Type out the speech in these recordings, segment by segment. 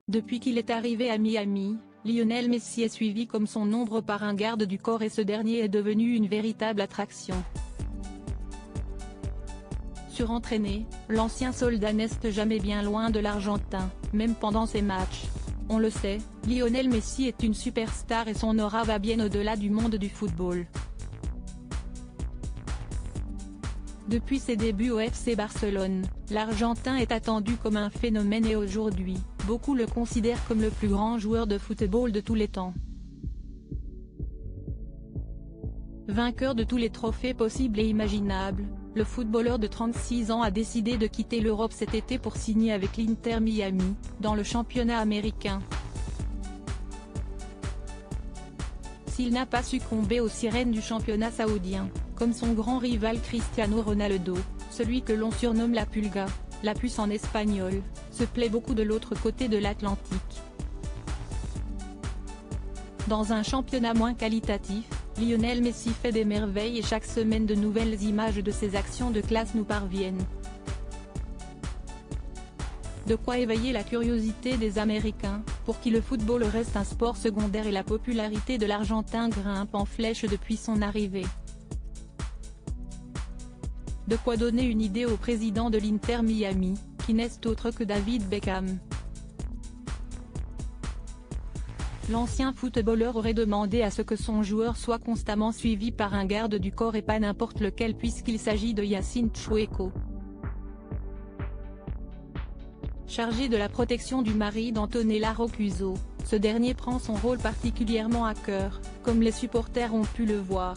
Depuis qu'il est arrivé à Miami, Lionel Messi est suivi comme son ombre par un garde du corps et ce dernier est devenu une véritable attraction. Surentraîné, l'ancien soldat n'est jamais bien loin de l'Argentin, même pendant ses matchs. On le sait, Lionel Messi est une superstar et son aura va bien au-delà du monde du football. Depuis ses débuts au FC Barcelone, l'Argentin est attendu comme un phénomène et aujourd'hui, beaucoup le considèrent comme le plus grand joueur de football de tous les temps. Vainqueur de tous les trophées possibles et imaginables, le footballeur de 36 ans a décidé de quitter l'Europe cet été pour signer avec l'Inter Miami, dans le championnat américain. S'il n'a pas succombé aux sirènes du championnat saoudien, comme son grand rival Cristiano Ronaldo, celui que l'on surnomme la Pulga, la puce en espagnol, se plaît beaucoup de l'autre côté de l'Atlantique. Dans un championnat moins qualitatif, Lionel Messi fait des merveilles et chaque semaine de nouvelles images de ses actions de classe nous parviennent. De quoi éveiller la curiosité des Américains, pour qui le football reste un sport secondaire et la popularité de l'Argentin grimpe en flèche depuis son arrivée. De quoi donner une idée au président de l'Inter Miami, qui n'est autre que David Beckham. L'ancien footballeur aurait demandé à ce que son joueur soit constamment suivi par un garde du corps et pas n'importe lequel puisqu'il s'agit de Yacine Choueko. Chargé de la protection du mari d'Antonella Roccuzzo, ce dernier prend son rôle particulièrement à cœur, comme les supporters ont pu le voir.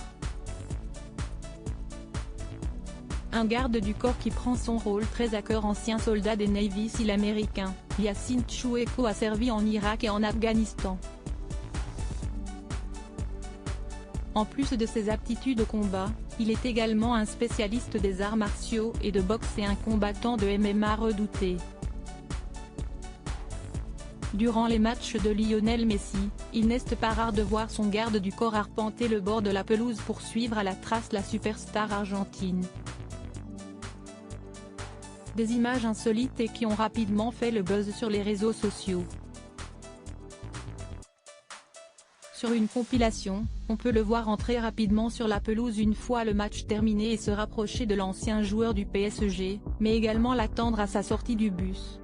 Un garde du corps qui prend son rôle très à cœur. Ancien soldat des Navy SEAL américains, Yacine Choueko a servi en Irak et en Afghanistan. En plus de ses aptitudes au combat, il est également un spécialiste des arts martiaux et de boxe et un combattant de MMA redouté. Durant les matchs de Lionel Messi, il n'est pas rare de voir son garde du corps arpenter le bord de la pelouse pour suivre à la trace la superstar argentine. Des images insolites et qui ont rapidement fait le buzz sur les réseaux sociaux. Sur une compilation, on peut le voir entrer rapidement sur la pelouse une fois le match terminé et se rapprocher de l'ancien joueur du PSG, mais également l'attendre à sa sortie du bus.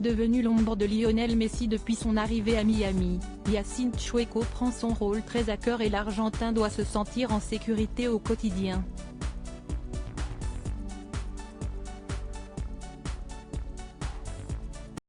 Devenu l'ombre de Lionel Messi depuis son arrivée à Miami, Yacine Choueko prend son rôle très à cœur et l'Argentin doit se sentir en sécurité au quotidien.